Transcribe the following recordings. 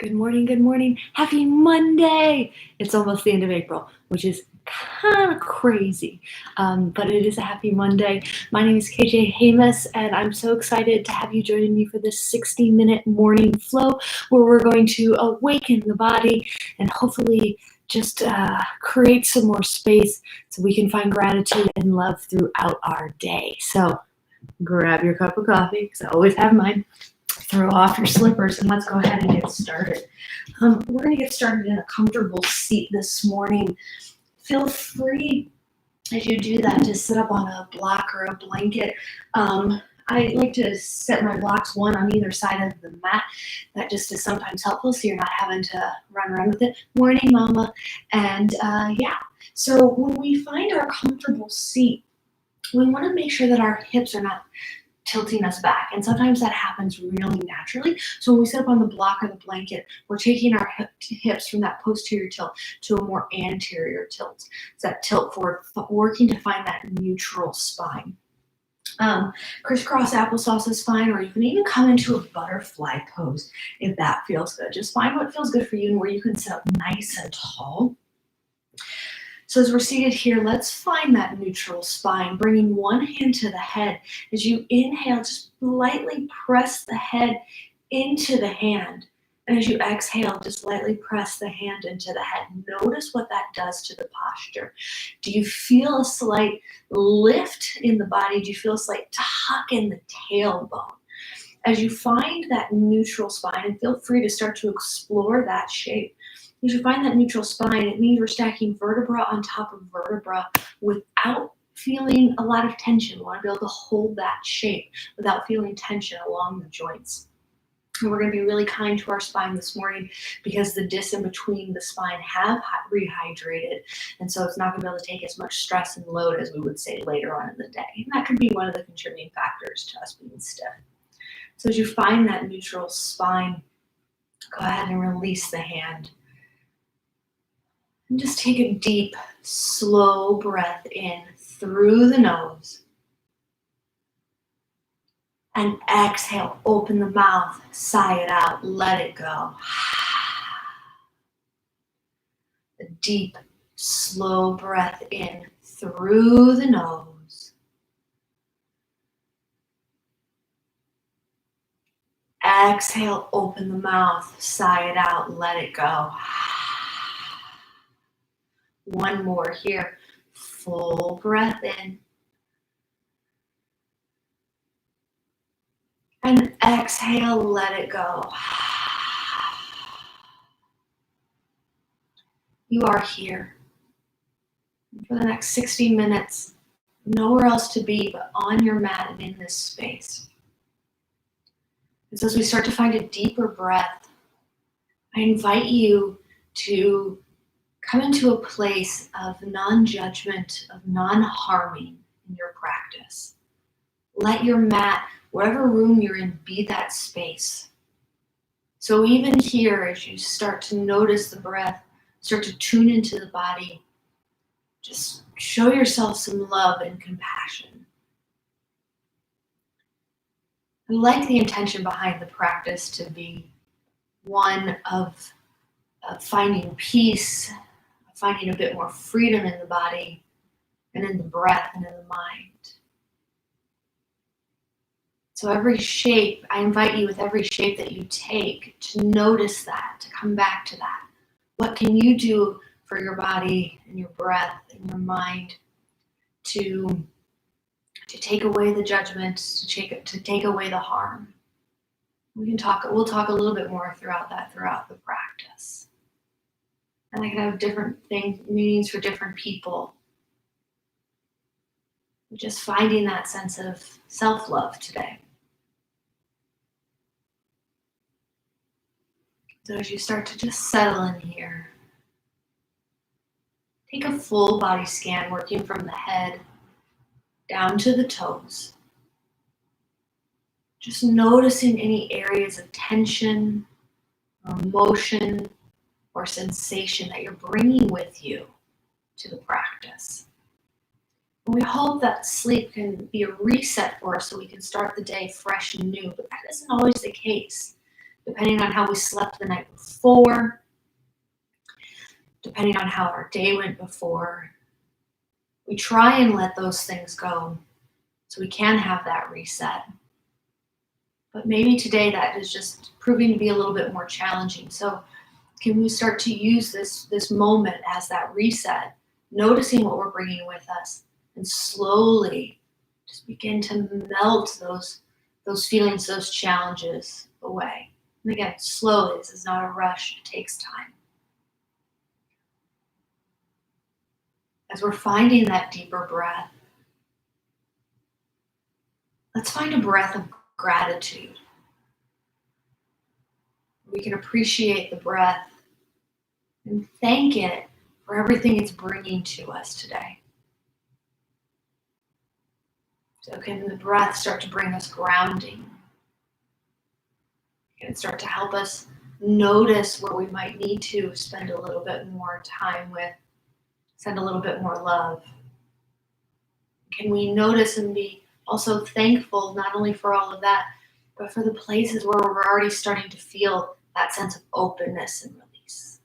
Good morning, good morning. Happy Monday. It's almost the end of April, which is kind of crazy, but it is a happy Monday. My name is KJ Hamus, and I'm so excited to have you joining me for this 60-minute morning flow where we're going to awaken the body and hopefully just create some more space so we can find gratitude and love throughout our day. So grab your cup of coffee, because I always have mine. Throw off your slippers and let's go ahead and get started. We're going to get started in a comfortable seat this morning. Feel free as you do that to sit up on a block or a blanket. I like to set my blocks one on either side of the mat. That just is sometimes helpful so you're not having to run around with it. Morning, mama. And so when we find our comfortable seat, we want to make sure that our hips are not tilting us back, and sometimes that happens really naturally. So when we sit up on the block or the blanket, we're taking our hips from that posterior tilt to a more anterior tilt. It's that tilt forward, working to find that neutral spine. Crisscross applesauce is fine, or you can even come into a butterfly pose if that feels good. Just find what feels good for you and where you can sit up nice and tall. So as we're seated here, let's find that neutral spine, bringing one hand to the head. As you inhale, just lightly press the head into the hand. And as you exhale, just lightly press the hand into the head. Notice what that does to the posture. Do you feel a slight lift in the body? Do you feel a slight tuck in the tailbone? As you find that neutral spine, and feel free to start to explore that shape. As you find that neutral spine, it means we're stacking vertebra on top of vertebra without feeling a lot of tension. We want to be able to hold that shape without feeling tension along the joints. And we're going to be really kind to our spine this morning because the discs in between the spine have rehydrated. And so it's not going to be able to take as much stress and load as we would say later on in the day. And that could be one of the contributing factors to us being stiff. So as you find that neutral spine, go ahead and release the hand. And just take a deep, slow breath in through the nose. And exhale, open the mouth, sigh it out, let it go. A deep, slow breath in through the nose. Exhale, open the mouth, sigh it out, let it go. One more here. Full breath in. And exhale, let it go. You are here. For the next 60 minutes, nowhere else to be but on your mat and in this space. And so as we start to find a deeper breath, I invite you to come into a place of non-judgment, of non-harming in your practice. Let your mat, whatever room you're in, be that space. So even here, as you start to notice the breath, start to tune into the body, just show yourself some love and compassion. I like the intention behind the practice to be one of finding peace, finding a bit more freedom in the body and in the breath and in the mind. So every shape, I invite you with every shape that you take to notice that, to come back to that. What can you do for your body and your breath and your mind to take away the judgment, to take away the harm? We'll talk a little bit more throughout the practice. And I can have different meanings for different people. Just finding that sense of self-love today. So as you start to just settle in here, take a full body scan, working from the head down to the toes. Just noticing any areas of tension or emotion or sensation that you're bringing with you to the practice. And we hope that sleep can be a reset for us so we can start the day fresh and new, but that isn't always the case. depending on how we slept the night before, depending on how our day went before. We try and let those things go so we can have that reset. But maybe today that is just proving to be a little bit more challenging. So can we start to use this moment as that reset, noticing what we're bringing with us, and slowly just begin to melt those feelings, those challenges away. And again, slowly, this is not a rush, it takes time. As we're finding that deeper breath, let's find a breath of gratitude. We can appreciate the breath and thank it for everything it's bringing to us today. So can the breath start to bring us grounding? Can it start to help us notice where we might need to spend a little bit more time with, send a little bit more love? Can we notice and be also thankful not only for all of that, but for the places where we're already starting to feel that sense of openness and release?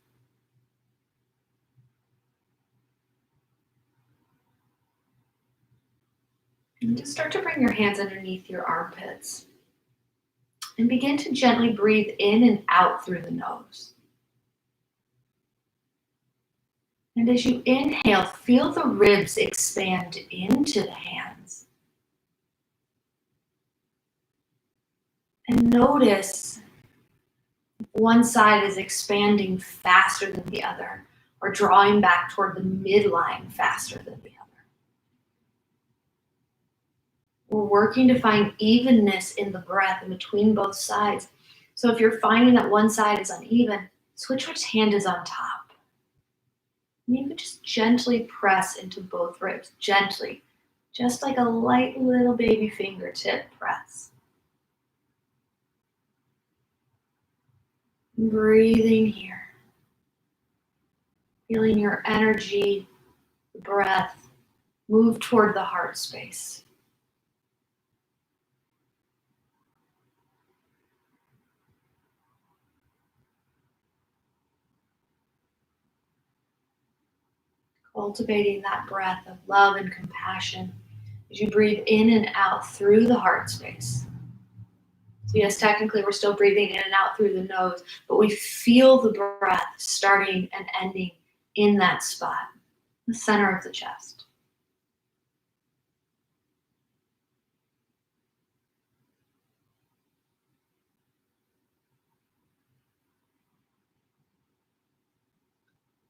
And just start to bring your hands underneath your armpits and begin to gently breathe in and out through the nose. And as you inhale, feel the ribs expand into the hands. And notice if one side is expanding faster than the other or drawing back toward the midline faster than the other. We're working to find evenness in the breath in between both sides. So if you're finding that one side is uneven, switch which hand is on top. And you can just gently press into both ribs, gently, just like a light little baby fingertip press. Breathing here, feeling your energy, the breath, move toward the heart space. Cultivating that breath of love and compassion as you breathe in and out through the heart space. So yes, technically we're still breathing in and out through the nose, but we feel the breath starting and ending in that spot, the center of the chest.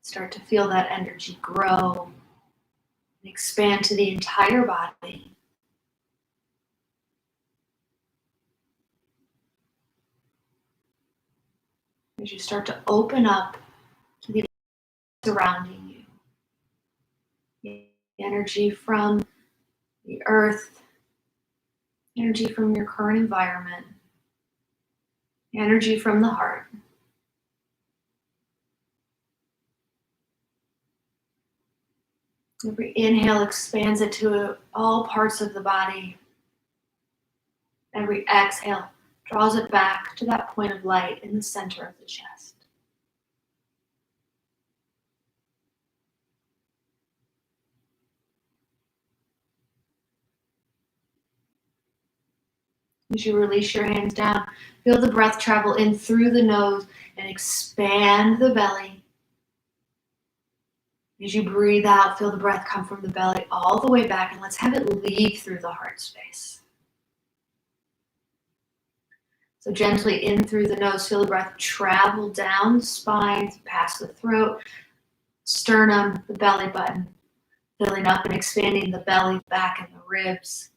Start to feel that energy grow and expand to the entire body. As you start to open up to the surrounding you. The energy from the earth, energy from your current environment, energy from the heart. Every inhale expands it to all parts of the body. Every exhale draws it back to that point of light in the center of the chest. As you release your hands down, feel the breath travel in through the nose and expand the belly. As you breathe out, feel the breath come from the belly all the way back, and let's have it leave through the heart space. So gently in through the nose, feel the breath travel down the spine, past the throat, sternum, the belly button, filling up and expanding the belly, back, and the ribs.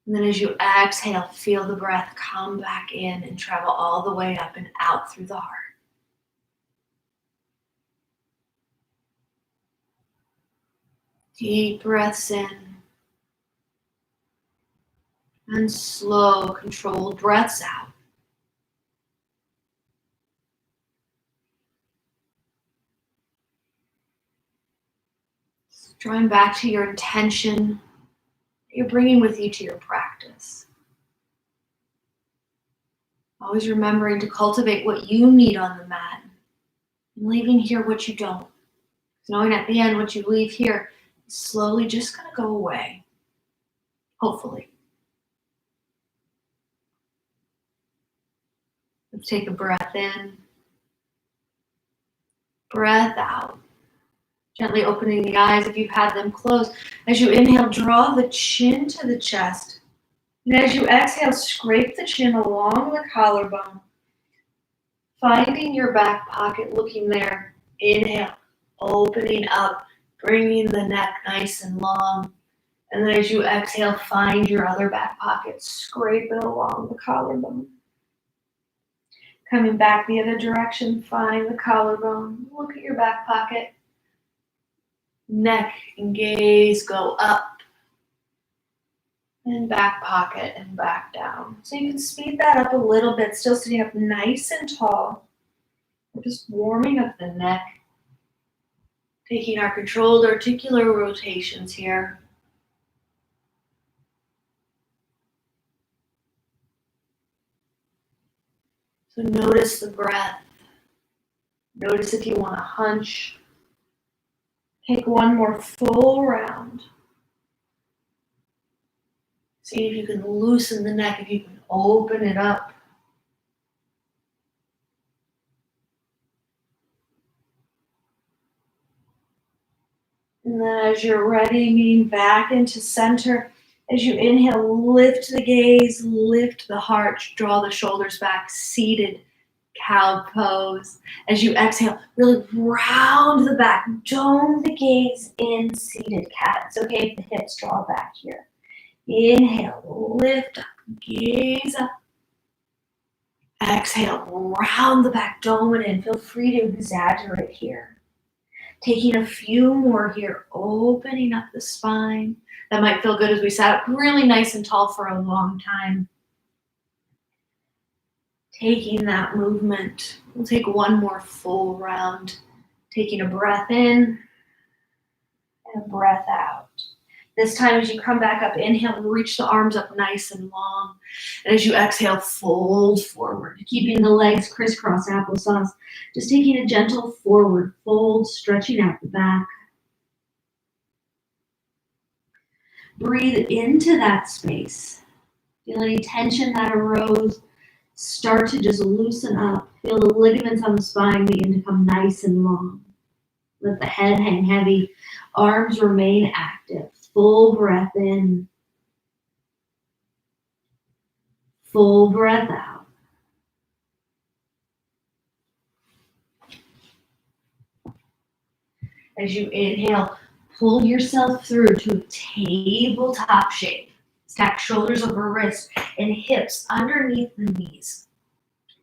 And then as you exhale, feel the breath come back in and travel all the way up and out through the heart. Deep breaths in and slow, controlled breaths out. Drawing back to your intention that you're bringing with you to your practice. Always remembering to cultivate what you need on the mat and leaving here what you don't. Knowing at the end what you leave here is slowly just going to go away. Hopefully. Let's take a breath in, breath out. Gently opening the eyes if you've had them closed. As you inhale, draw the chin to the chest. And as you exhale, scrape the chin along the collarbone. Finding your back pocket, looking there. Inhale, opening up, bringing the neck nice and long. And then as you exhale, find your other back pocket. Scrape it along the collarbone. Coming back the other direction, find the collarbone. Look at your back pocket. Neck and gaze go up. And back pocket and back down. So you can speed that up a little bit, still sitting up nice and tall. We're just warming up the neck. Taking our controlled articular rotations here. So notice the breath. Notice if you want to hunch. Take one more full round. See if you can loosen the neck, if you can open it up. And then as you're ready, lean back into center. As you inhale, lift the gaze, lift the heart, draw the shoulders back, seated cow pose. As you exhale, really round the back, dome the gaze in seated cat. It's okay if the hips draw back here. Inhale, lift up, gaze up. Exhale, round the back, dome it in. Feel free to exaggerate here. Taking a few more here, opening up the spine. That might feel good as we sat up really nice and tall for a long time. Taking that movement. We'll take one more full round. Taking a breath in and a breath out. This time as you come back up, inhale and reach the arms up nice and long. And as you exhale, fold forward. Keeping the legs crisscross applesauce. Just taking a gentle forward fold, stretching out the back. Breathe into that space. Feel any tension that arose. Start to just loosen up. Feel the ligaments on the spine begin to come nice and long. Let the head hang heavy. Arms remain active. Full breath in. Full breath out. As you inhale, pull yourself through to a tabletop shape. Stack shoulders over wrists and hips underneath the knees.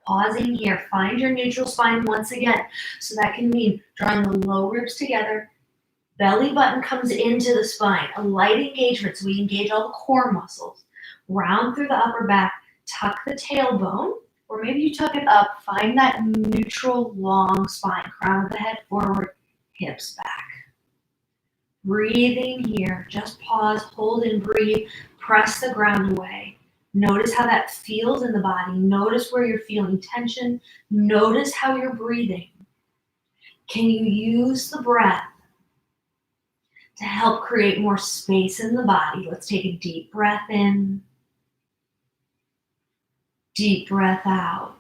Pausing here, find your neutral spine once again. So that can mean drawing the low ribs together. Belly button comes into the spine, a light engagement, so we engage all the core muscles. Round through the upper back, tuck the tailbone, or maybe you tuck it up, find that neutral long spine, crown of the head forward, hips back. Breathing here, just pause, hold and breathe, press the ground away. Notice how that feels in the body. Notice where you're feeling tension. Notice how you're breathing. Can you use the breath to help create more space in the body? Let's take a deep breath in. Deep breath out.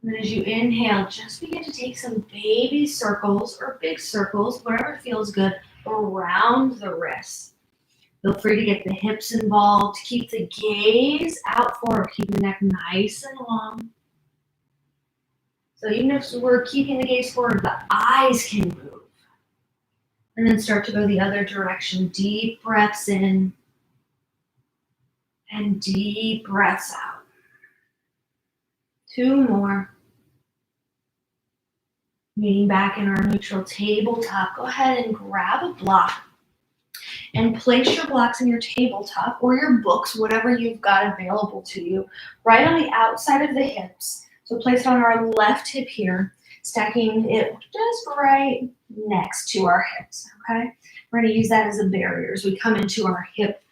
And as you inhale, just begin to take some baby circles or big circles, whatever feels good, around the wrists. Feel free to get the hips involved. Keep the gaze out forward. Keep the neck nice and long. So even if we're keeping the gaze forward, the eyes can move. And then start to go the other direction. Deep breaths in and deep breaths out. 2 more. Meeting back in our neutral tabletop. Go ahead and grab a block and place your blocks in your tabletop or your books, whatever you've got available to you, right on the outside of the hips. So place it on our left hip here, stacking it just right next to our hips, okay? We're gonna use that as a barrier as we come into our hip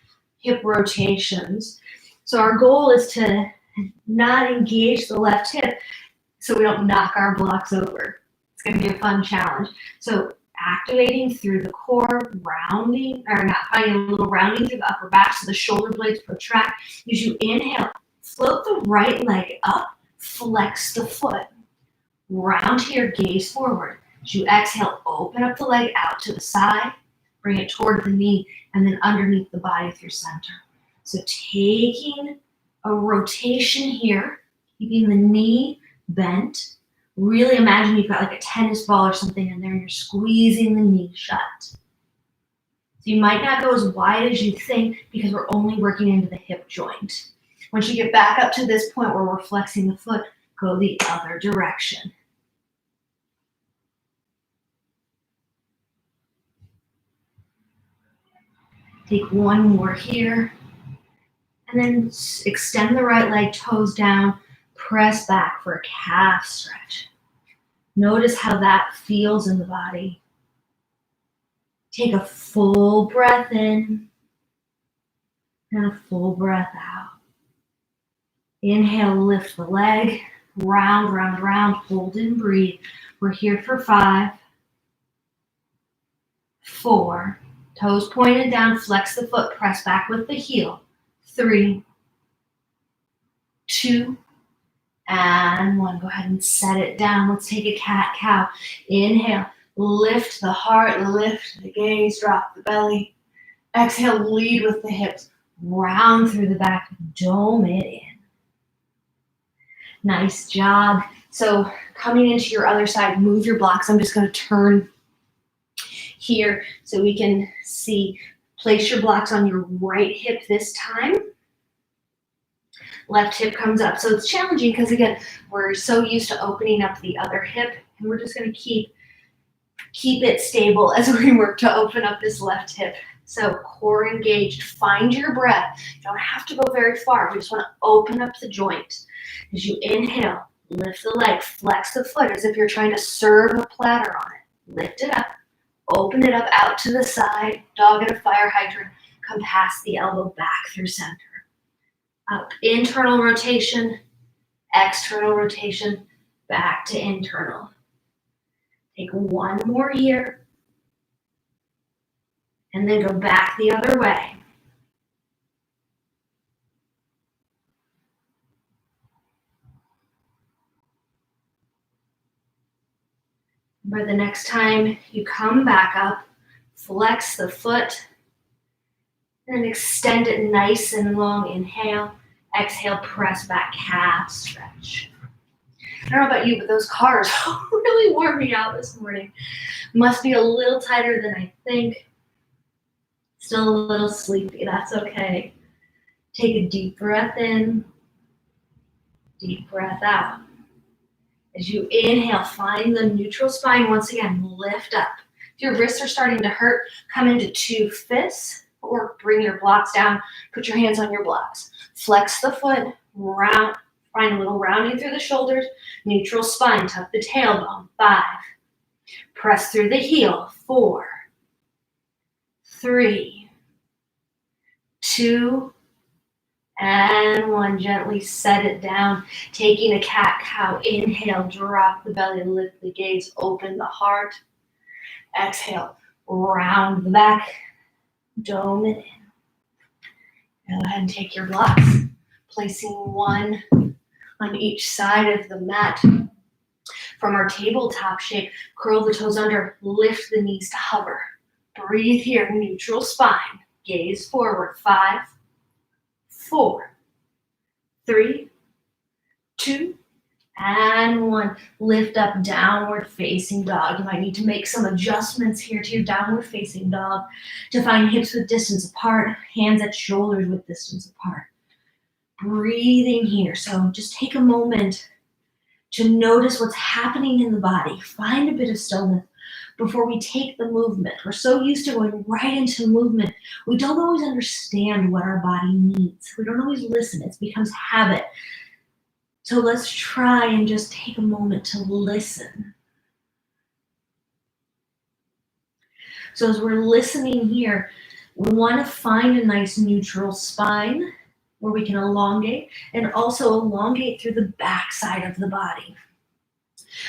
rotations. So our goal is to not engage the left hip so we don't knock our blocks over. It's going to be a fun challenge. So activating through the core, rounding, or not finding a little rounding through the upper back so the shoulder blades protract. As you inhale, float the right leg up, flex the foot. Round here, gaze forward. As you exhale, open up the leg out to the side, bring it toward the knee, and then underneath the body through center. So taking a rotation here, keeping the knee bent. Really imagine you've got like a tennis ball or something in there and you're squeezing the knee shut. So you might not go as wide as you think because we're only working into the hip joint. Once you get back up to this point where we're flexing the foot, go the other direction. Take one more here. And then extend the right leg, toes down, press back for a calf stretch. Notice how that feels in the body. Take a full breath in and a full breath out. Inhale, lift the leg, round, round, round, hold and breathe. We're here for 5, 4, toes pointed down, flex the foot, press back with the heel. 3, 2, and 1. Go ahead and set it down. Let's take a cat-cow. Inhale, lift the heart, lift the gaze, drop the belly. Exhale, lead with the hips. Round through the back, dome it in. Nice job. So coming into your other side, move your blocks. I'm just going to turn here so we can see. Place your blocks on your right hip this time. Left hip comes up. So it's challenging because, again, we're so used to opening up the other hip, and we're just going to keep it stable as we work to open up this left hip. So core engaged. Find your breath. You don't have to go very far. We just want to open up the joint. As you inhale, lift the leg, flex the foot as if you're trying to serve a platter on it. Lift it up. Open it up out to the side. Dog at a fire hydrant. Come past the elbow back through center. Up, internal rotation, external rotation, back to internal. Take one more here, and then go back the other way. For the next time you come back up, flex the foot, and extend it nice and long. Inhale, exhale, press back, calf stretch. I don't know about you, but those cars really wore me out this morning. Must be a little tighter than I think. Still a little sleepy, that's okay. Take a deep breath in, deep breath out. As you inhale, find the neutral spine. Once again, lift up. If your wrists are starting to hurt, come into 2 fists or bring your blocks down. Put your hands on your blocks. Flex the foot, round, find a little rounding through the shoulders. Neutral spine, tuck the tailbone. 5. Press through the heel. 4, 3, 2, and 1. Gently set it down. Taking a cat-cow. Inhale, drop the belly, lift the gaze, open the heart. Exhale, round the back, dome it in. Go ahead and take your blocks, placing one on each side of the mat. From our tabletop shape, curl the toes under, lift the knees to hover. Breathe here, neutral spine. Gaze forward. 5, 4, 3, 2, and 1. Lift up, downward facing dog. You might need to make some adjustments here to your downward facing dog to find hips with distance apart, hands at shoulders with distance apart. Breathing here. So just take a moment to notice what's happening in the body. Find a bit of stillness before we take the movement. We're so used to going right into movement. We don't always understand what our body needs. We don't always listen. It becomes habit. So let's try and just take a moment to listen. So as we're listening here, we want to find a nice neutral spine. where we can elongate and also elongate through the back side of the body.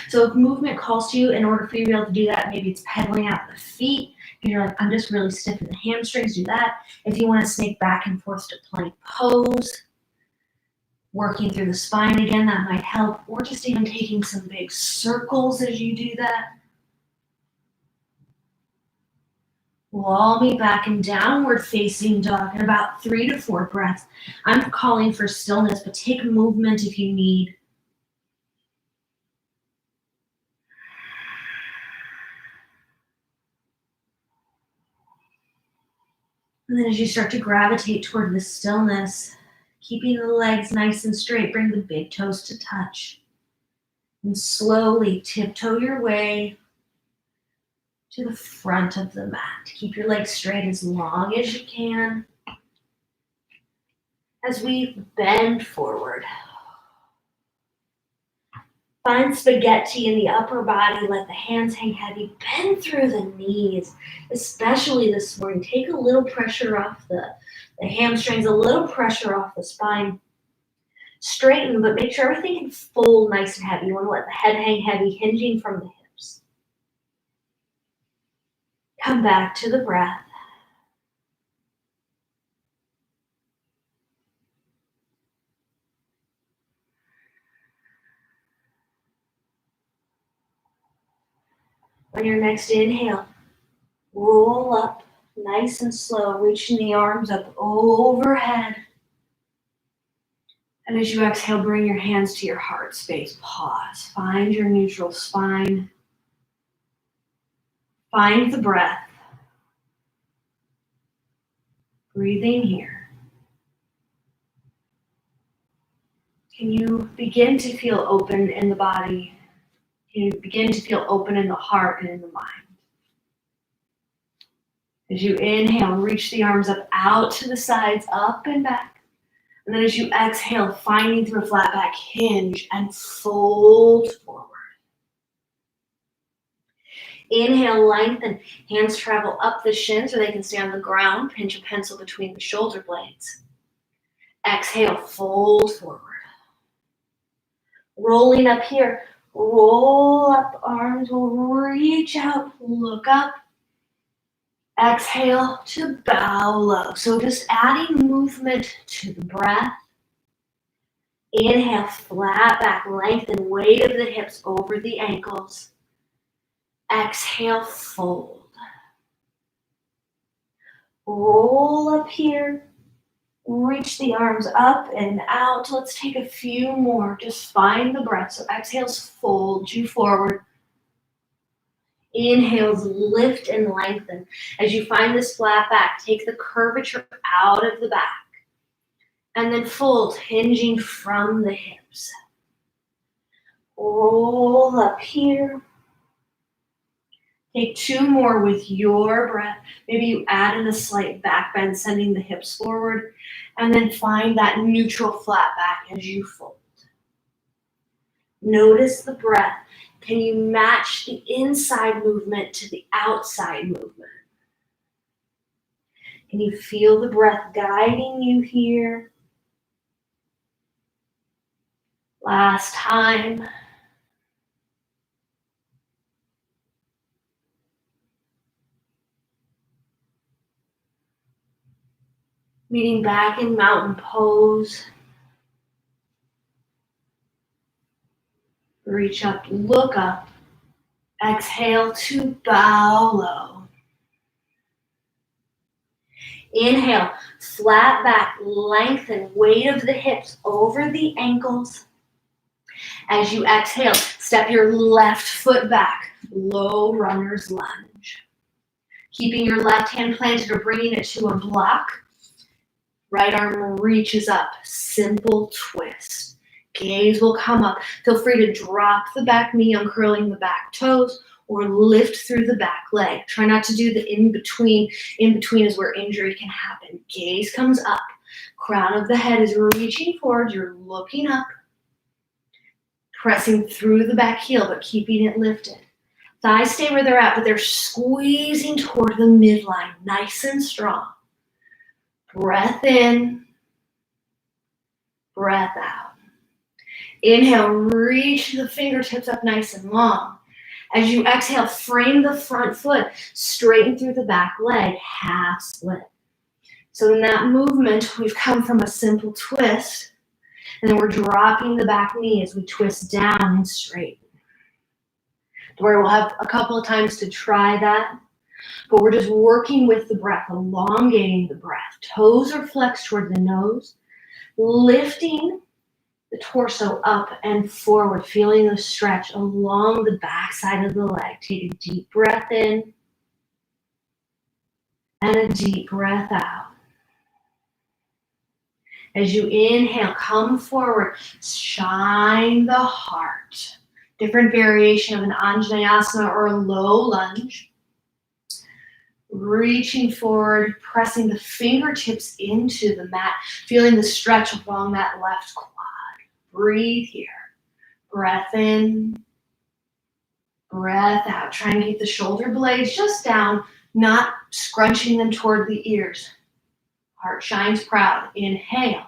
So if movement calls to you, in order for you to be able to do that, maybe it's pedaling out the feet, and you're like, I'm just really stiff in the hamstrings, do that. If you want to snake back and forth to plank pose, working through the spine again, that might help, or just even taking some big circles as you do that. We'll all be back in downward facing dog in about 3 to 4 breaths. I'm calling for stillness, but take movement if you need. And then as you start to gravitate toward the stillness, keeping the legs nice and straight, bring the big toes to touch. And slowly tiptoe your way to the front of the mat. Keep your legs straight as long as you can. As we bend forward. Find spaghetti in the upper body. Let the hands hang heavy. Bend through the knees, especially this morning. Take a little pressure off the hamstrings, a little pressure off the spine. Straighten, but make sure everything can fold nice and heavy. You want to let the head hang heavy, hinging from the hips. Come back to the breath. On your next inhale, roll up nice and slow, reaching the arms up overhead. And as you exhale, bring your hands to your heart space. Pause. Find your neutral spine. Find the breath. Breathing here. Can you begin to feel open in the body? Can you begin to feel open in the heart and in the mind? As you inhale, reach the arms up out to the sides, up and back. And then as you exhale, finding through a flat back, hinge and fold forward. Inhale, lengthen. Hands travel up the shins so they can stay on the ground. Pinch a pencil between the shoulder blades. Exhale, fold forward. Rolling up here. Roll up, arms will reach out, look up. Exhale to bow low. So just adding movement to the breath. Inhale, flat back, lengthen, weight of the hips over the ankles. Exhale, fold. Roll up here. Reach the arms up and out. Let's take a few more. Just find the breath. So exhales fold you forward. Inhales lift and lengthen. As you find this flat back, take the curvature out of the back. And then fold, hinging from the hips. Roll up here. Take 2 more with your breath. Maybe you add in a slight back bend, sending the hips forward, and then find that neutral flat back as you fold. Notice the breath. Can you match the inside movement to the outside movement? Can you feel the breath guiding you here? Last time. Meeting back in mountain pose. Reach up, look up. Exhale to bow low. Inhale, flat back, lengthen, weight of the hips over the ankles. As you exhale, step your left foot back, low runner's lunge. Keeping your left hand planted or bringing it to a block. Right arm reaches up, simple twist. Gaze will come up. Feel free to drop the back knee, uncurling the back toes, or lift through the back leg. Try not to do the in-between. In-between is where injury can happen. Gaze comes up. Crown of the head is reaching forward. You're looking up. Pressing through the back heel, but keeping it lifted. Thighs stay where they're at, but they're squeezing toward the midline, nice and strong. Breath in. breath out. Inhale, reach the fingertips up nice and long. As you exhale, frame the front foot, straighten through the back leg, half split. So in that movement, we've come from a simple twist, and then we're dropping the back knee as we twist down and straighten. Where we'll have a couple of times to try that, but we're just working with the breath, elongating the breath. Toes are flexed toward the nose, lifting the torso up and forward, feeling the stretch along the back side of the leg. Take a deep breath in and a deep breath out. As you inhale, come forward, shine the heart. Different variation of an Anjaneyasana or a low lunge. Reaching forward, pressing the fingertips into the mat, feeling the stretch along that left quad. Breathe here. Breath in, breath out. Try and keep the shoulder blades just down, not scrunching them toward the ears. Heart shines proud. Inhale.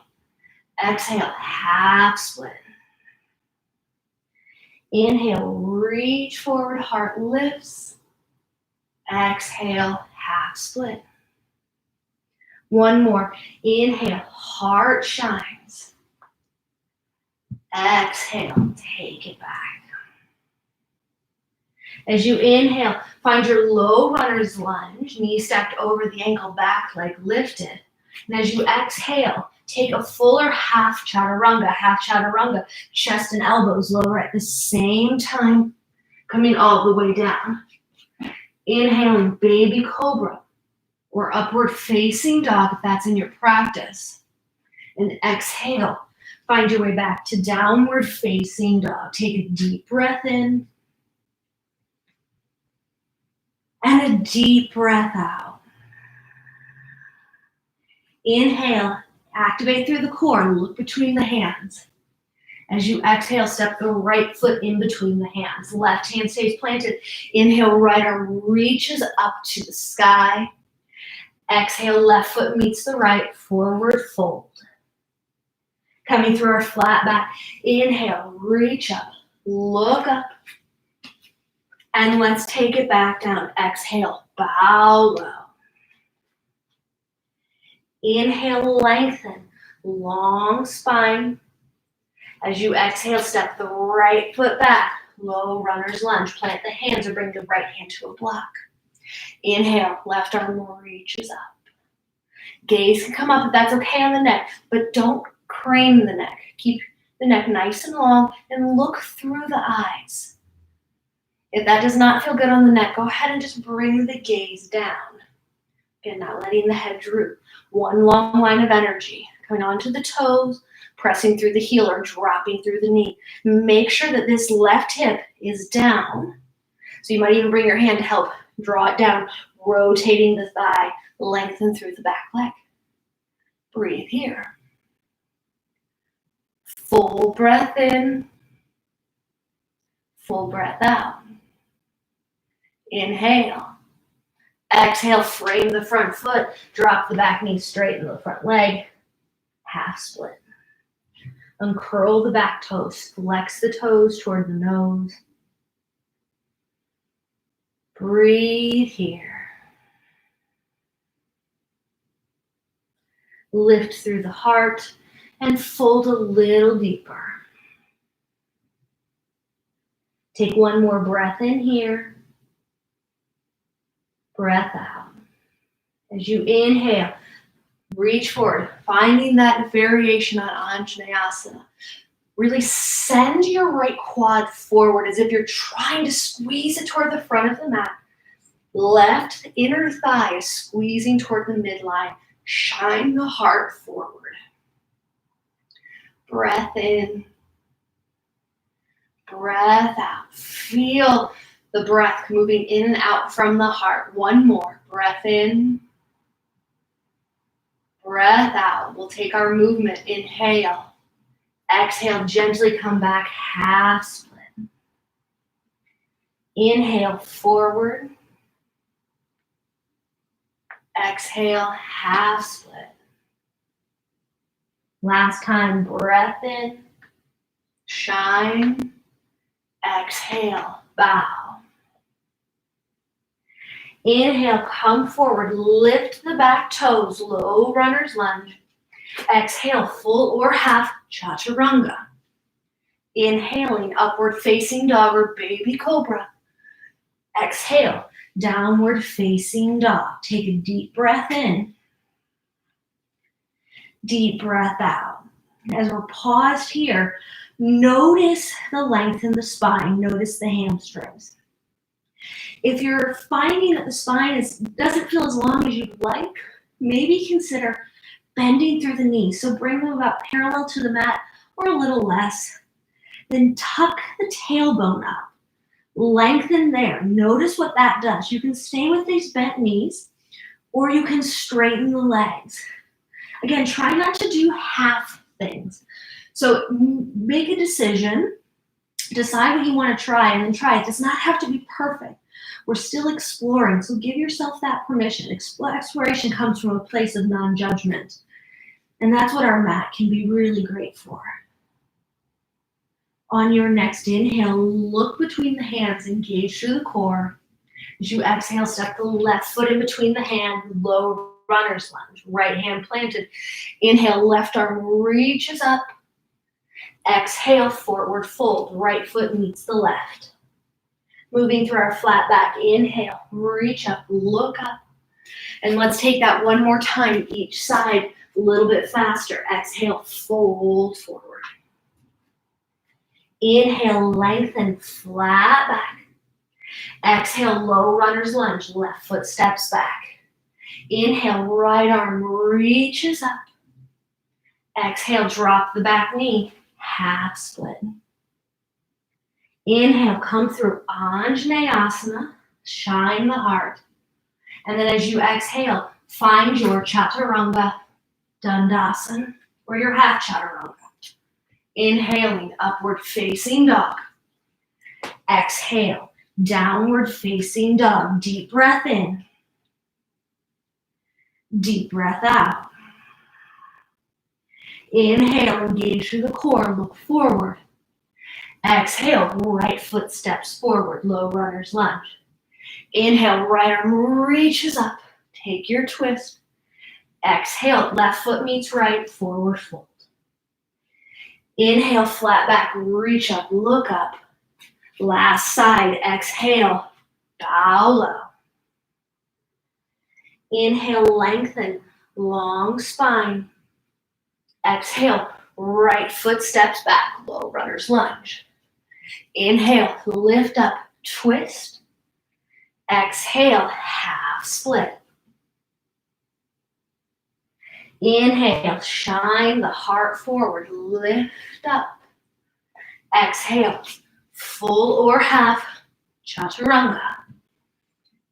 Exhale, half split. Inhale, reach forward, heart lifts. Exhale, half split. One more. Inhale, heart shines. Exhale, take it back. As you inhale, find your low runner's lunge, knee stacked over the ankle, back leg lifted. And as you exhale, take a fuller half chaturanga, chest and elbows lower at the same time, coming all the way down. Inhaling, baby cobra or upward facing dog if that's in your practice. And exhale, find your way back to downward facing dog. Take a deep breath in and a deep breath out. Inhale, activate through the core, look between the hands. As you exhale, step the right foot in between the hands. Left hand stays planted. Inhale, right arm reaches up to the sky. Exhale, left foot meets the right, forward fold. Coming through our flat back. Inhale, reach up, look up. And let's take it back down. Exhale, bow low. Inhale, lengthen, long spine. As you exhale, step the right foot back, low runner's lunge. Plant the hands or bring the right hand to a block. Inhale, left arm reaches up. Gaze can come up if that's okay on the neck, but don't crane the neck. Keep the neck nice and long and look through the eyes. If that does not feel good on the neck, go ahead and just bring the gaze down. Again, not letting the head droop. One long line of energy. Coming onto the toes, pressing through the heel or dropping through the knee. Make sure that this left hip is down. So you might even bring your hand to help draw it down, rotating the thigh, lengthen through the back leg. Breathe here. Full breath in, full breath out. Inhale. Exhale, frame the front foot, drop the back knee, straighten the front leg, half split. Uncurl the back toes, flex the toes toward the nose. Breathe here. Lift through the heart and fold a little deeper. Take one more breath in here. Breath out. As you inhale, reach forward, finding that variation on Anjaneyasana. Really send your right quad forward as if you're trying to squeeze it toward the front of the mat. Left inner thigh is squeezing toward the midline. Shine the heart forward. Breath in. Breath out. Feel the breath moving in and out from the heart. One more. Breath in. Breath out. We'll take our movement. Inhale. Exhale, gently come back, half split. Inhale, forward. Exhale, half split. Last time, breath in, shine, exhale, bow. Inhale, come forward, lift the back toes, low runner's lunge. Exhale, full or half chaturanga. Inhaling, upward facing dog or baby cobra. Exhale, downward facing dog. Take a deep breath in. Deep breath out. As we're paused here, notice the length in the spine. Notice the hamstrings. If you're finding that the spine doesn't feel as long as you'd like, maybe consider bending through the knees. So bring them about parallel to the mat or a little less. Then tuck the tailbone up. Lengthen there. Notice what that does. You can stay with these bent knees or you can straighten the legs. Again, try not to do half things. So make a decision, decide what you want to try, and then try. It does not have to be perfect. We're still exploring, so give yourself that permission. Exploration comes from a place of non-judgment, and that's what our mat can be really great for. On your next inhale, look between the hands, engage through the core. As you exhale, step the left foot in between the hand, low runner's lunge, right hand planted. Inhale, left arm reaches up. Exhale, forward fold, right foot meets the left. Moving through our flat back, inhale, reach up, look up. And let's take that one more time, each side, a little bit faster. Exhale, fold forward. Inhale, lengthen, flat back. Exhale, low runner's lunge, left foot steps back. Inhale, right arm reaches up. Exhale, drop the back knee, half split. Inhale, come through Anjaneyasana, shine the heart. And then as you exhale, find your Chaturanga, Dandasana, or your half Chaturanga. Inhaling, upward facing dog. Exhale, downward facing dog. Deep breath in. Deep breath out. Inhale, engage through the core, look forward. Exhale, right foot steps forward, low runner's lunge. Inhale, right arm reaches up, take your twist. Exhale, left foot meets right, forward fold. Inhale, flat back, reach up, look up. Last side, exhale, bow low. Inhale, lengthen, long spine. Exhale, right foot steps back, low runner's lunge. Inhale, lift up, twist. Exhale, half split. Inhale, shine the heart forward, lift up. Exhale, full or half chaturanga.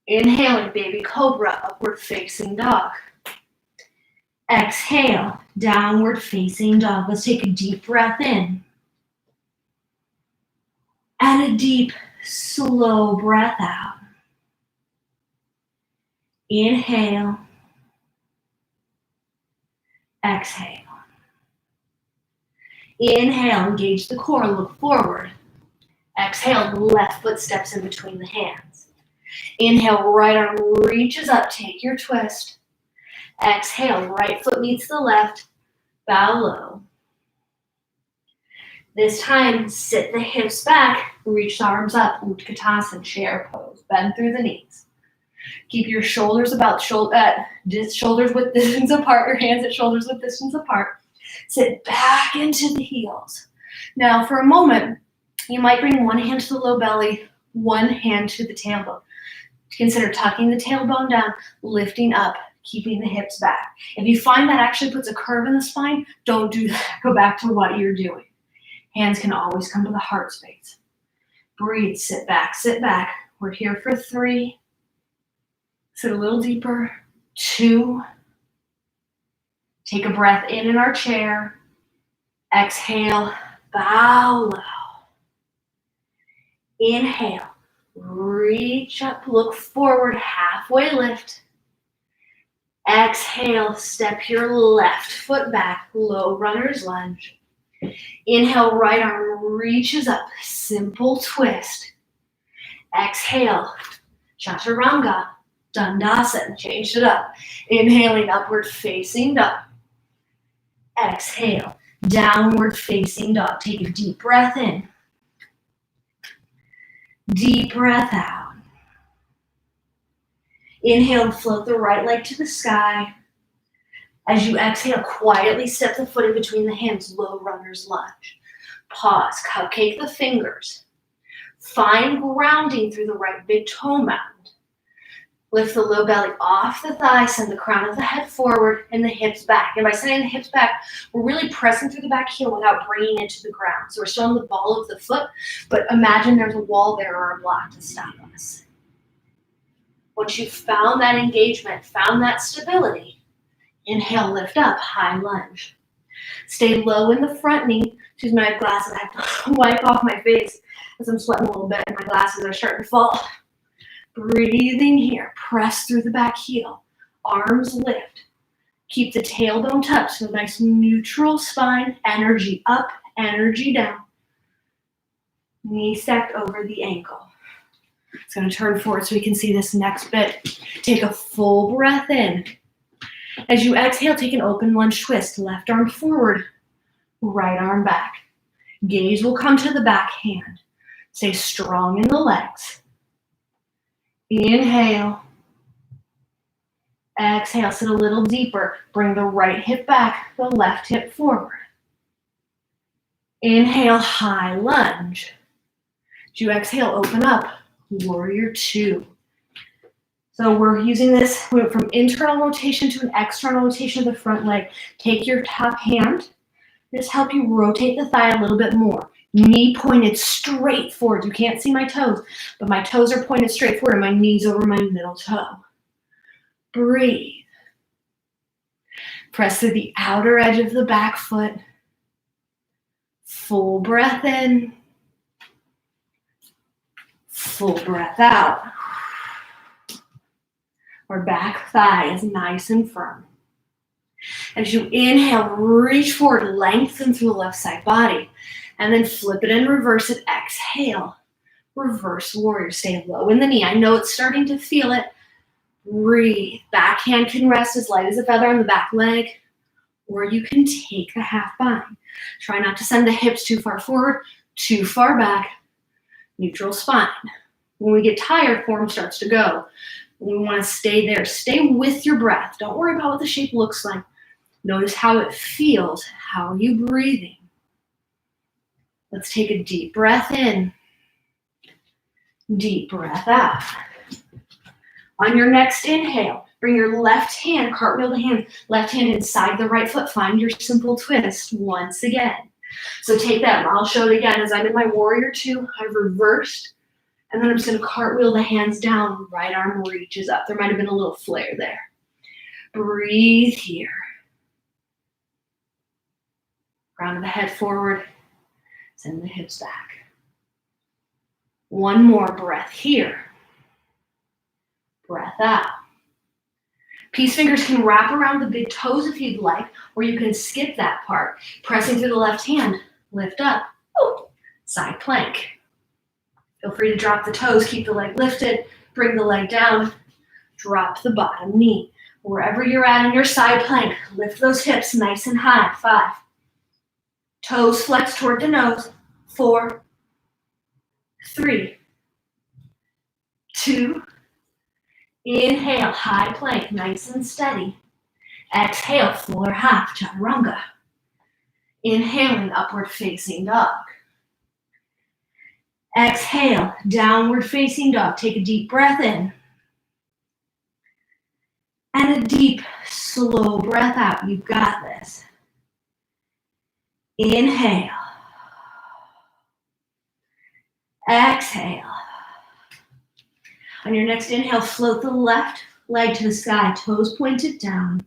Inhaling, baby cobra, upward facing dog. Exhale, downward facing dog. Let's take a deep breath in. And a deep, slow breath out. Inhale. Exhale. Inhale, engage the core, look forward. Exhale, left foot steps in between the hands. Inhale, right arm reaches up, take your twist. Exhale, right foot meets the left, bow low. This time, sit the hips back, reach the arms up, Utkatasana, chair pose, bend through the knees. Keep your shoulders shoulders width distance apart, your hands at shoulders width distance apart. Sit back into the heels. Now, for a moment, you might bring one hand to the low belly, one hand to the tailbone. Consider tucking the tailbone down, lifting up, keeping the hips back. If you find that actually puts a curve in the spine, don't do that. Go back to what you're doing. Hands can always come to the heart space. Breathe, sit back, sit back. We're here for 3. Sit a little deeper. 2. Take a breath in our chair. Exhale, bow low. Inhale, reach up, look forward, halfway lift. Exhale, step your left foot back, low runner's lunge. Inhale, right arm reaches up, simple twist. Exhale, chaturanga, dandasana, changed it up. Inhaling, upward facing dog. Exhale, downward facing dog. Take a deep breath in. Deep breath out. Inhale and float the right leg to the sky. As you exhale, quietly step the foot in between the hands, low runner's lunge. Pause, cupcake the fingers. Find grounding through the right big toe mound. Lift the low belly off the thigh, send the crown of the head forward and the hips back. And by sending the hips back, we're really pressing through the back heel without bringing it to the ground. So we're still on the ball of the foot, but imagine there's a wall there or a block to stop us. Once you've found that engagement, found that stability, inhale, lift up, high lunge. Stay low in the front knee. Excuse me, I have glasses. I have to wipe off my face as I'm sweating a little bit and my glasses are starting to fall. Breathing here, press through the back heel, arms lift. Keep the tailbone tucked, so nice neutral spine, energy up, energy down. Knee stacked over the ankle. It's going to turn forward so we can see this next bit. Take a full breath in. As you exhale, take an open lunge twist. Left arm forward, right arm back. Gaze will come to the back hand. Stay strong in the legs. Inhale. Exhale, sit a little deeper. Bring the right hip back, the left hip forward. Inhale, high lunge. As you exhale, open up. Warrior two. So we're using this, we went from internal rotation to an external rotation of the front leg. Take your top hand. Just help you rotate the thigh a little bit more. Knee pointed straight forward. You can't see my toes, but my toes are pointed straight forward and my knees over my middle toe. Breathe. Press through the outer edge of the back foot. Full breath in. Full breath out. Our back thigh is nice and firm. As you inhale, reach forward, lengthen through the left side body, and then flip it and reverse it. Exhale, reverse warrior. Stay low in the knee. I know it's starting to feel it. Breathe. Back hand can rest as light as a feather on the back leg, or you can take the half bind. Try not to send the hips too far forward, too far back. Neutral spine. When we get tired, form starts to go. We want to stay there. Stay with your breath. Don't worry about what the shape looks like. Notice how it feels. How are you breathing? Let's take a deep breath in. Deep breath out. On your next inhale, bring your left hand, cartwheel the hand, left hand inside the right foot. Find your simple twist once again. So take that, and I'll show it again. As I'm in my warrior two, I've reversed, and then I'm just going to cartwheel the hands down. Right arm reaches up. There might have been a little flare there. Breathe here. Crown of the head forward. Send the hips back. One more breath here. Breath out. Peace fingers can wrap around the big toes if you'd like, or you can skip that part. Pressing through the left hand, lift up. Ooh. Side plank. Feel free to drop the toes, keep the leg lifted, bring the leg down, drop the bottom knee. Wherever you're at in your side plank, lift those hips nice and high. 5. Toes flex toward the nose. 4, 3, 2, inhale, high plank, nice and steady. Exhale, full or half, chaturanga. Inhaling, upward facing dog. Exhale, downward facing dog. Take a deep breath in. And a deep, slow breath out. You've got this. Inhale. Exhale. On your next inhale, float the left leg to the sky, toes pointed down.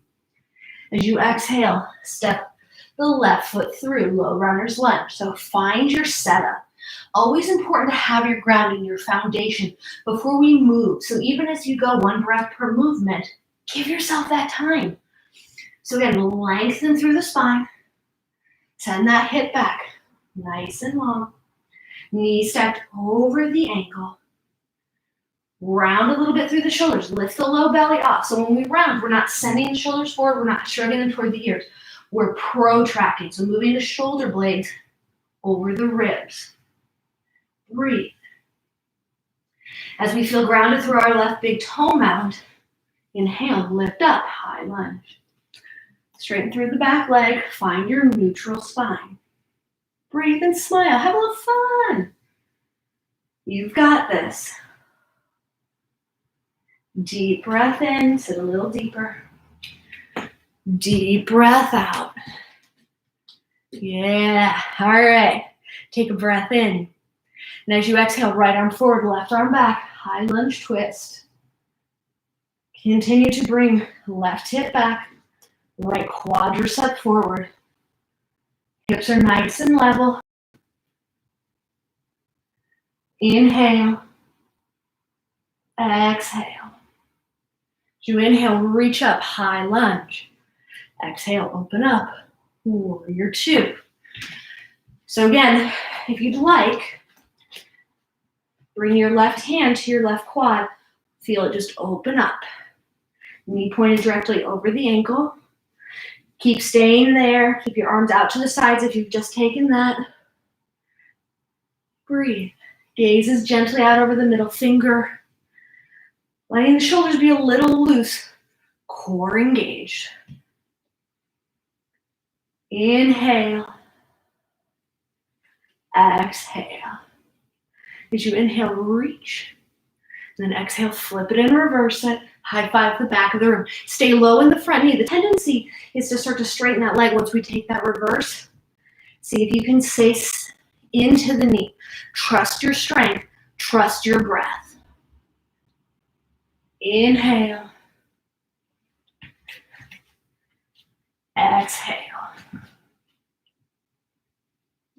As you exhale, step the left foot through, low runner's lunge. So find your setup. Always important to have your grounding, your foundation before we move. So even as you go one breath per movement, Give yourself that time. So again, lengthen through the spine. Send that hip back, nice and long. Knee stacked over the ankle. Round a little bit through the shoulders. Lift the low belly off. So when we round, we're not sending the shoulders forward. We're not shrugging them toward the ears. We're protracting. So moving the shoulder blades over the ribs. Breathe. As we feel grounded through our left big toe mound, inhale, lift up, high lunge. Straighten through the back leg. Find your neutral spine. Breathe and smile. Have a little fun. You've got this. Deep breath in. Sit a little deeper. Deep breath out. Yeah. All right. Take a breath in. And as you exhale, right arm forward, left arm back. High lunge twist. Continue to bring left hip back. Right quadricep forward. Hips are nice and level. Inhale. Exhale. As you inhale, reach up, high lunge. Exhale, open up. Warrior two. So again, if you'd like, bring your left hand to your left quad. Feel it just open up. Knee pointed directly over the ankle. Keep staying there. Keep your arms out to the sides if you've just taken that. Breathe. Gazes gently out over the middle finger. Letting the shoulders be a little loose. Core engaged. Inhale. Exhale. As you inhale, reach. And then exhale, flip it and reverse it. High five the back of the room. Stay low in the front knee. The tendency is to start to straighten that leg once we take that reverse. See if you can stay into the knee. Trust your strength. Trust your breath. Inhale. Exhale.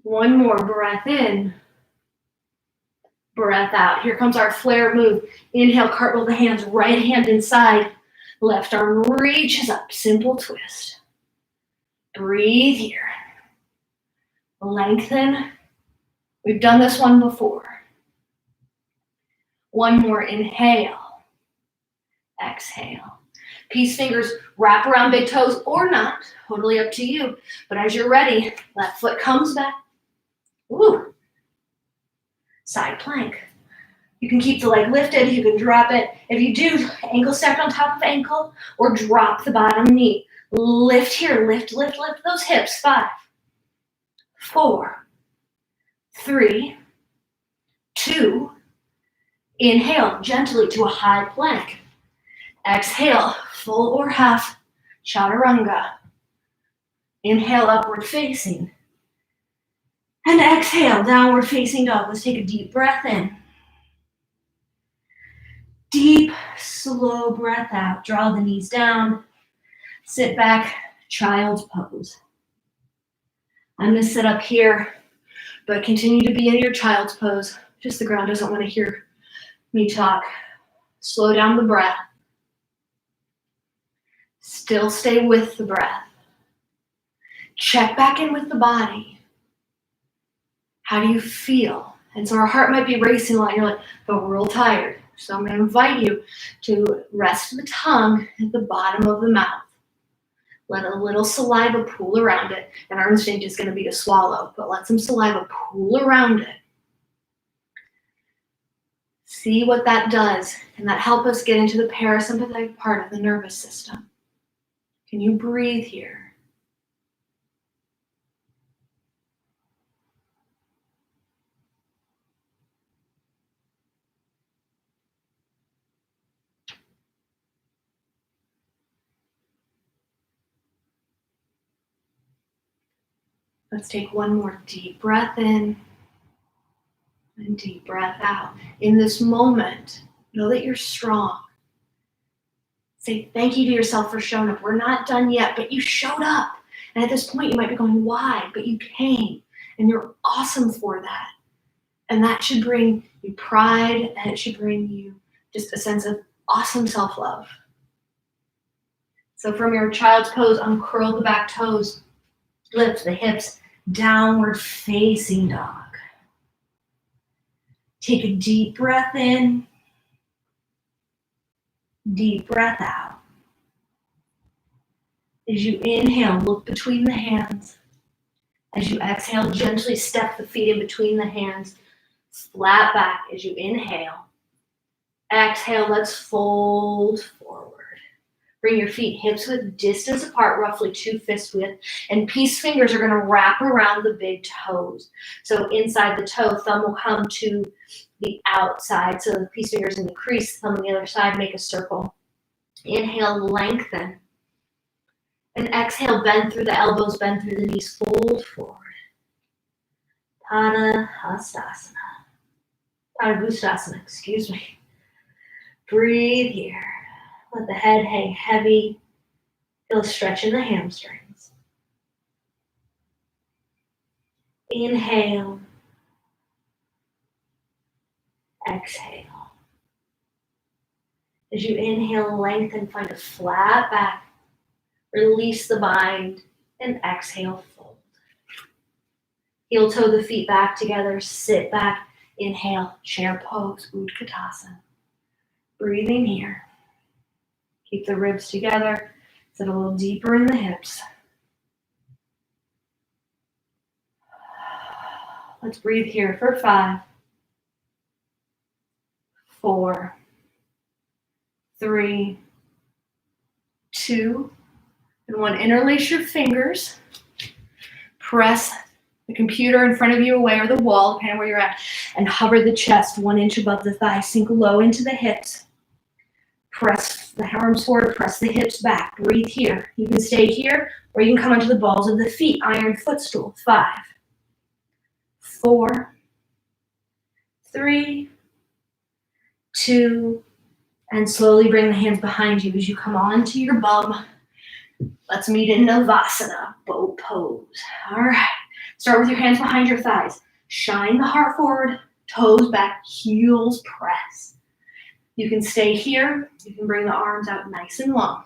One more breath in. Breath out. Here comes our flare move. Inhale, cartwheel the hands, right hand inside. Left arm reaches up. Simple twist. Breathe here. Lengthen. We've done this one before. One more. Inhale. Exhale. Peace fingers wrap around big toes or not. Totally up to you. But as you're ready, left foot comes back. Woo. Side plank. You can keep the leg lifted. You can drop it. If you do, ankle stacked on top of ankle or drop the bottom knee. Lift here. Lift, lift, lift those hips. 5, 4, 3, 2. Inhale gently to a high plank. Exhale, full or half chaturanga. Inhale, upward facing. And exhale, downward facing dog. Let's take a deep breath in. Deep, slow breath out. Draw the knees down. Sit back, child's pose. I'm going to sit up here, but continue to be in your child's pose. Just the ground doesn't want to hear me talk. Slow down the breath. Still stay with the breath. Check back in with the body. How do you feel? And so our heart might be racing a lot. You're like, but we're real tired. So I'm going to invite you to rest the tongue at the bottom of the mouth. Let a little saliva pool around it. And our instinct is going to be to swallow, but let some saliva pool around it. See what that does. Can that help us get into the parasympathetic part of the nervous system? Can you breathe here? Let's take one more deep breath in and deep breath out. In this moment, know that you're strong. Say thank you to yourself for showing up. We're not done yet, but you showed up. And at this point, you might be going, why? But you came, and you're awesome for that. And that should bring you pride, and it should bring you just a sense of awesome self-love. So from your child's pose, uncurl the back toes, lift the hips, downward facing dog. Take a deep breath in, deep breath out. As you inhale, look between the hands. As you exhale, gently step the feet in between the hands. Flat back as you inhale. Exhale, let's fold forward. Bring your feet hips width distance apart, roughly 2 fist width, and peace fingers are going to wrap around the big toes. So inside the toe, thumb will come to the outside. So the peace fingers in the crease, thumb on the other side, make a circle. Inhale, lengthen. And exhale, bend through the elbows, bend through the knees, fold forward. Padahastasana. Padangusthasana, excuse me. Breathe here. Let the head hang heavy. Feel a stretch in the hamstrings. Inhale. Exhale. As you inhale, lengthen, find a flat back. Release the bind and exhale, fold. Heel toe the feet back together, sit back, inhale, chair pose, Utkatasana. Breathing here. Keep the ribs together, sit a little deeper in the hips. Let's breathe here for 5, 4, 3, 2, and 1. Interlace your fingers. Press the computer in front of you away or the wall, depending on where you're at, and hover the chest 1 inch above the thigh. Sink low into the hips. Press the arms forward, press the hips back. Breathe here. You can stay here, or you can come onto the balls of the feet. Iron footstool. 5, 4, 3, 2, and slowly bring the hands behind you as you come onto your bum. Let's meet in Navasana, boat pose. All right. Start with your hands behind your thighs. Shine the heart forward, toes back, heels press. You can stay here. You can bring the arms out nice and long.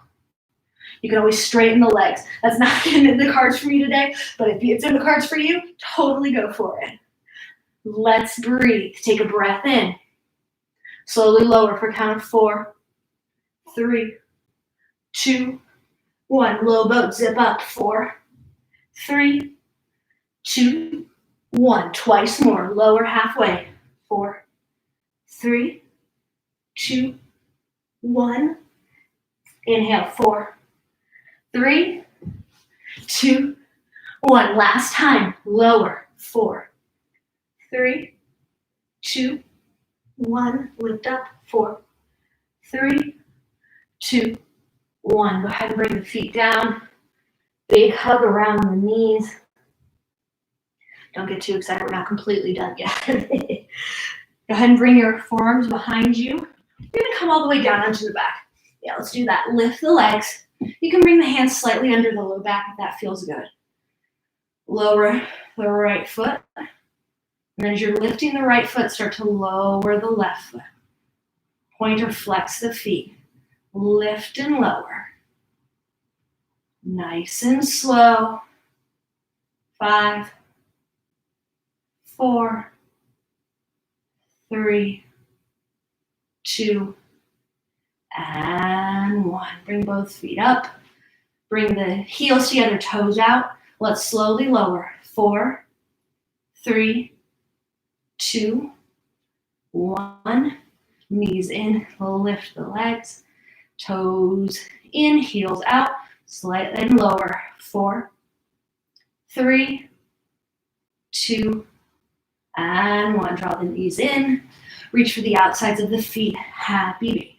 You can always straighten the legs. That's not in the cards for me today, but if it's in the cards for you, totally go for it. Let's breathe. Take a breath in. Slowly lower for a count of 4, 3, 2, 1. Low boat, zip up. 4, 3, 2, 1. Twice more. Lower halfway. 4, 3, 2, 1. Inhale. 4, 3, 2, 1. Last time. Lower. 4, 3, 2, 1. Lift up. 4, 3, 2, 1. Go ahead and bring the feet down. Big hug around the knees. Don't get too excited. We're not completely done yet. Go ahead and bring your forearms behind you. You're going to come all the way down onto the back. Yeah, let's do that. Lift the legs. You can bring the hands slightly under the low back if that feels good. Lower the right foot. And as you're lifting the right foot, start to lower the left foot. Point or flex the feet. Lift and lower. Nice and slow. 5, 4, 3, 2, and 1. Bring both feet up. Bring the heels together, toes out. Let's slowly lower. 4, 3, 2, 1. Knees in, lift the legs. Toes in, heels out. Slightly lower. 4, 3, 2, and 1. Draw the knees in. Reach for the outsides of the feet. Happy baby.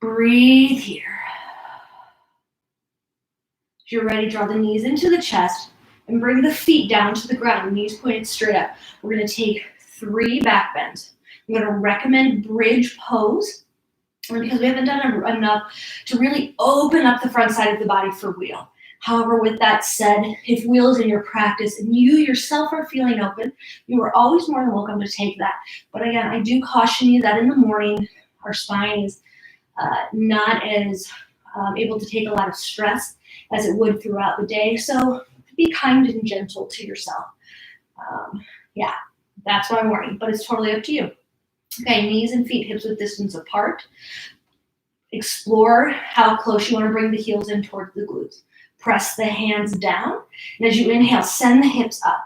Breathe here. If you're ready, draw the knees into the chest and bring the feet down to the ground. Knees pointed straight up. We're going to take 3 back bends. I'm going to recommend bridge pose because we haven't done enough to really open up the front side of the body for wheel. However, with that said, if wheel is in your practice and you yourself are feeling open, you are always more than welcome to take that. But again, I do caution you that in the morning, our spine is not as able to take a lot of stress as it would throughout the day. So be kind and gentle to yourself. Yeah, that's my warning, but it's totally up to you. Okay, knees and feet hips width distance apart. Explore how close you want to bring the heels in towards the glutes. Press the hands down, and as you inhale, send the hips up.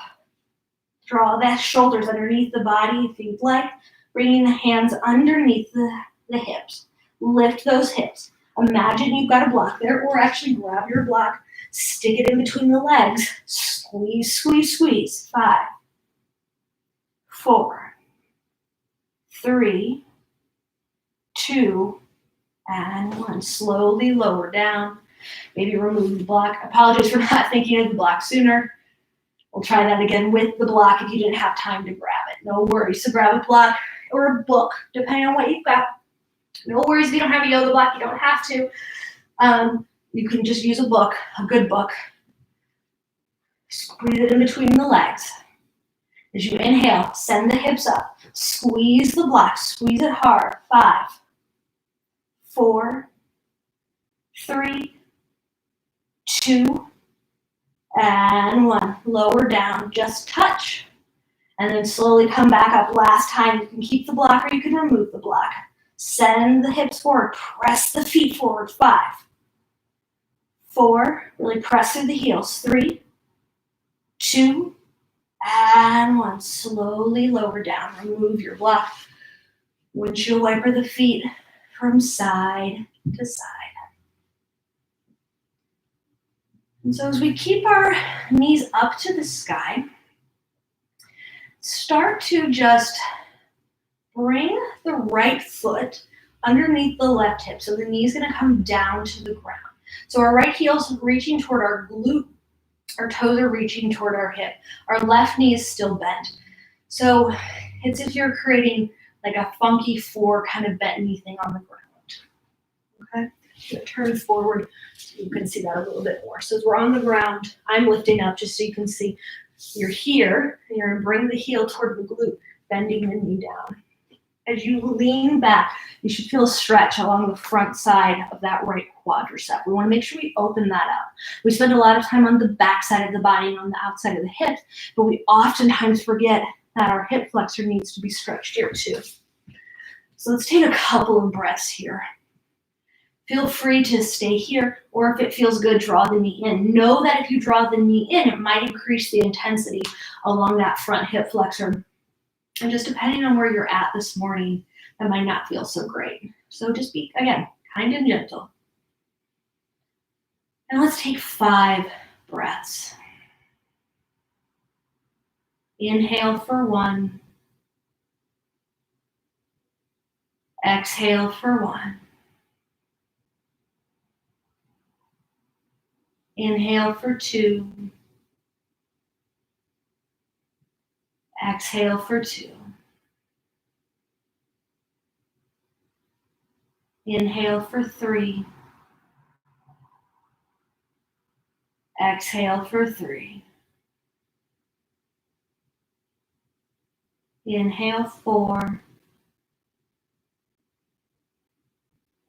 Draw the shoulders underneath the body if you'd like, bringing the hands underneath the hips. Lift those hips. Imagine you've got a block there, or actually grab your block, stick it in between the legs, squeeze, squeeze, squeeze. 5, 4, 3, 2, and 1. Slowly lower down. Maybe remove the block. Apologies for not thinking of the block sooner. We'll try that again with the block if you didn't have time to grab it. No worries. So grab a block or a book, depending on what you've got. No worries if you don't have a yoga block. You don't have to. You can just use a book, a good book. Squeeze it in between the legs. As you inhale, send the hips up. Squeeze the block. Squeeze it hard. 5, 4, 3, 2, and 1. Lower down. Just touch. And then slowly come back up. Last time, you can keep the block or you can remove the block. Send the hips forward. Press the feet forward. 5, 4. Really press through the heels. 3, 2, and 1. Slowly lower down. Remove your block. Windshield wiper the feet from side to side. And so as we keep our knees up to the sky, start to just bring the right foot underneath the left hip. So the knee is going to come down to the ground. So our right heel's reaching toward our glute. Our toes are reaching toward our hip. Our left knee is still bent. So it's if you're creating like a funky 4 kind of bent knee thing on the ground. Okay? Turn forward so you can see that a little bit more. So as we're on the ground, I'm lifting up just so you can see you're here, and you're going to bring the heel toward the glute, bending the knee down. As you lean back, you should feel a stretch along the front side of that right quadricep. We want to make sure we open that up. We spend a lot of time on the back side of the body and on the outside of the hips, but we oftentimes forget that our hip flexor needs to be stretched here too. So let's take a couple of breaths here. Feel free to stay here, or if it feels good, draw the knee in. Know that if you draw the knee in, it might increase the intensity along that front hip flexor. And just depending on where you're at this morning, that might not feel so great. So just be, again, kind and gentle. And let's take 5 breaths. Inhale for 1. Exhale for 1. Inhale for 2. Exhale for 2. Inhale for 3. Exhale for 3. Inhale 4.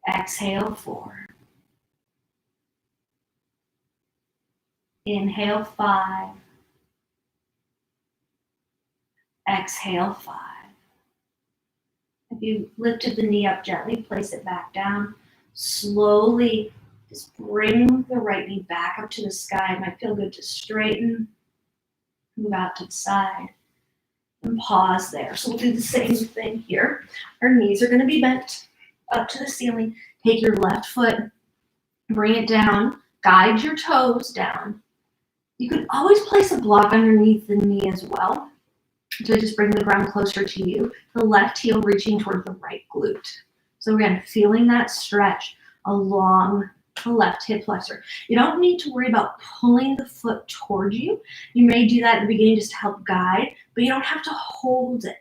Exhale 4. Inhale 5. Exhale 5. If you lifted the knee up gently, place it back down. Slowly just bring the right knee back up to the sky. It might feel good to straighten, move out to the side, and pause there. So we'll do the same thing here. Our knees are going to be bent up to the ceiling. Take your left foot, bring it down, guide your toes down. You can always place a block underneath the knee as well to just bring the ground closer to you. The left heel reaching toward the right glute. So again, feeling that stretch along the left hip flexor. You don't need to worry about pulling the foot towards you. You may do that at the beginning just to help guide, but you don't have to hold it.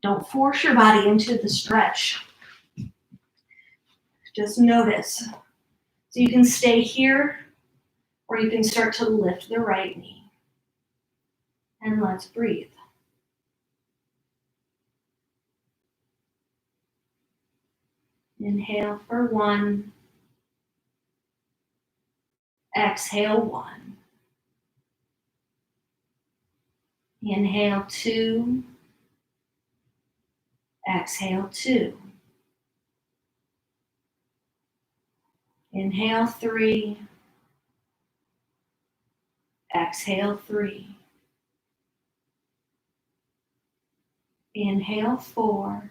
Don't force your body into the stretch. Just notice. So you can stay here, or you can start to lift the right knee. And let's breathe. Inhale for 1. Exhale 1. Inhale 2. Exhale 2. Inhale 3. Exhale 3. Inhale 4.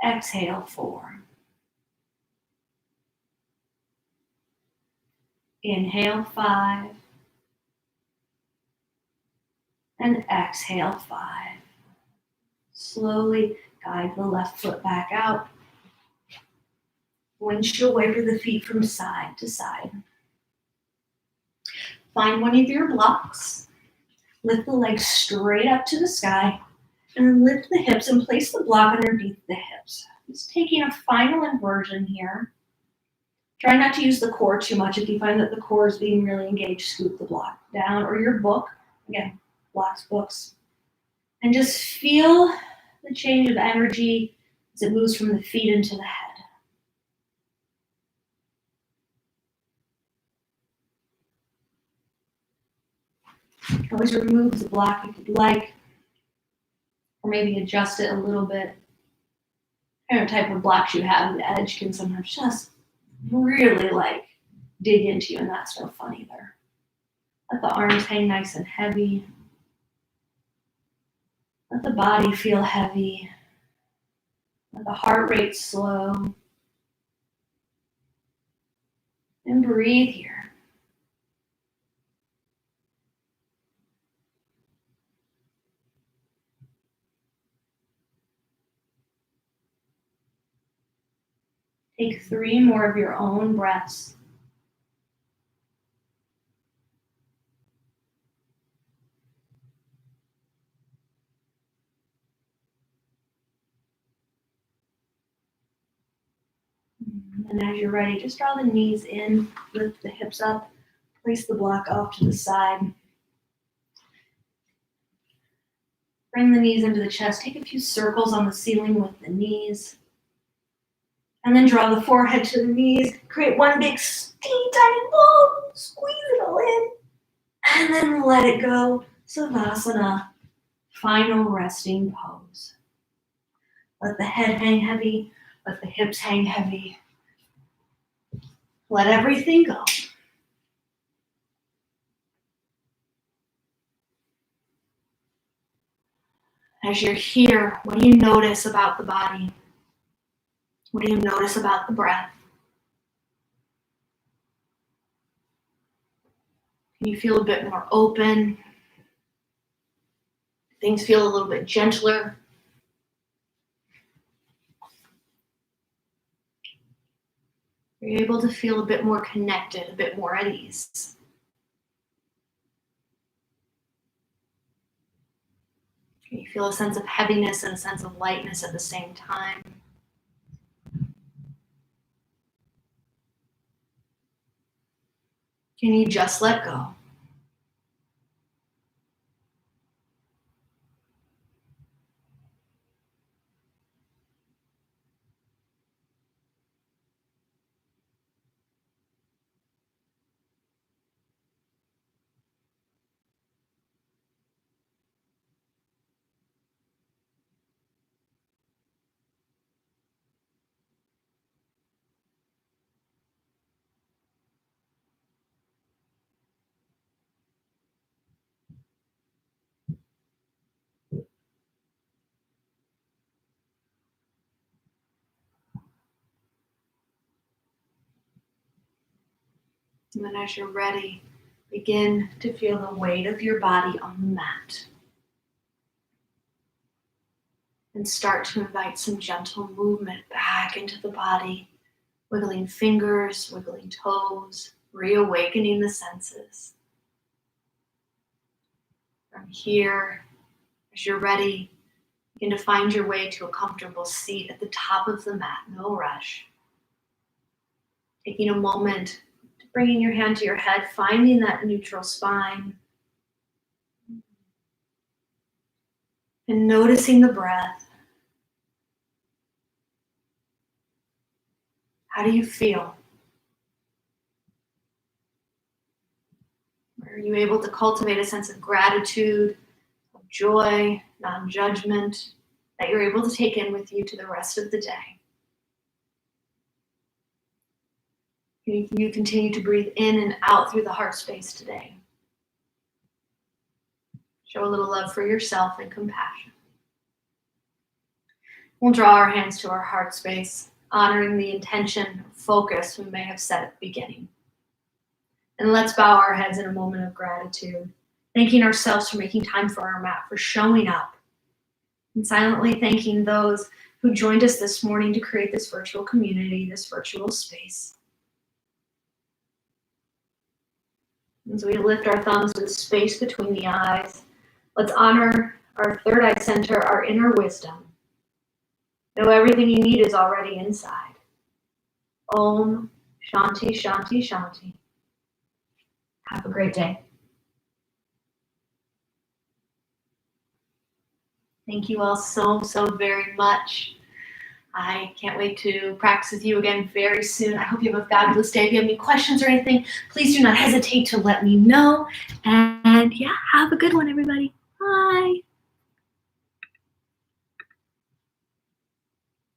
Exhale 4. Inhale 5. And exhale 5. Slowly guide the left foot back out. Windshield wiper the feet from side to side. Find one of your blocks. Lift the legs straight up to the sky. And then lift the hips and place the block underneath the hips. Just taking a final inversion here. Try not to use the core too much. If you find that the core is being really engaged, scoop the block down, or your book. Again, blocks, books. And just feel the change of energy as it moves from the feet into the head. Always remove the block if you'd like, or maybe adjust it a little bit. Whatever type of blocks you have, the edge can sometimes just really dig into you, and that's no fun either. Let the arms hang nice and heavy. Let the body feel heavy. Let the heart rate slow. And breathe here. Take 3 more of your own breaths. And as you're ready, just draw the knees in, lift the hips up, place the block off to the side. Bring the knees into the chest. Take a few circles on the ceiling with the knees. And then draw the forehead to the knees. Create one big teeny tiny ball. Squeeze it all in. And then let it go. Savasana. Final resting pose. Let the head hang heavy. Let the hips hang heavy. Let everything go. As you're here, what do you notice about the body? What do you notice about the breath? Can you feel a bit more open? Things feel a little bit gentler. You're able to feel a bit more connected, a bit more at ease. Can you feel a sense of heaviness and a sense of lightness at the same time? Can you just let go? And then as you're ready, begin to feel the weight of your body on the mat. And start to invite some gentle movement back into the body, wiggling fingers, wiggling toes, reawakening the senses. From here, as you're ready, begin to find your way to a comfortable seat at the top of the mat, no rush. Taking a moment, bringing your hand to your head, finding that neutral spine, and noticing the breath. How do you feel? Are you able to cultivate a sense of gratitude, of joy, non-judgment that you're able to take in with you to the rest of the day? You continue to breathe in and out through the heart space today. Show a little love for yourself and compassion. We'll draw our hands to our heart space, honoring the intention or focus we may have set at the beginning. And let's bow our heads in a moment of gratitude, thanking ourselves for making time for our mat, for showing up, and silently thanking those who joined us this morning to create this virtual community, this virtual space. As we lift our thumbs to the space between the eyes, let's honor our third eye center, our inner wisdom. Know everything you need is already inside. Om Shanti Shanti Shanti. Have a great day. Thank you all so very much. I can't wait to practice with you again very soon. I hope you have a fabulous day. If you have any questions or anything, please do not hesitate to let me know. And yeah, have a good one, everybody. Bye.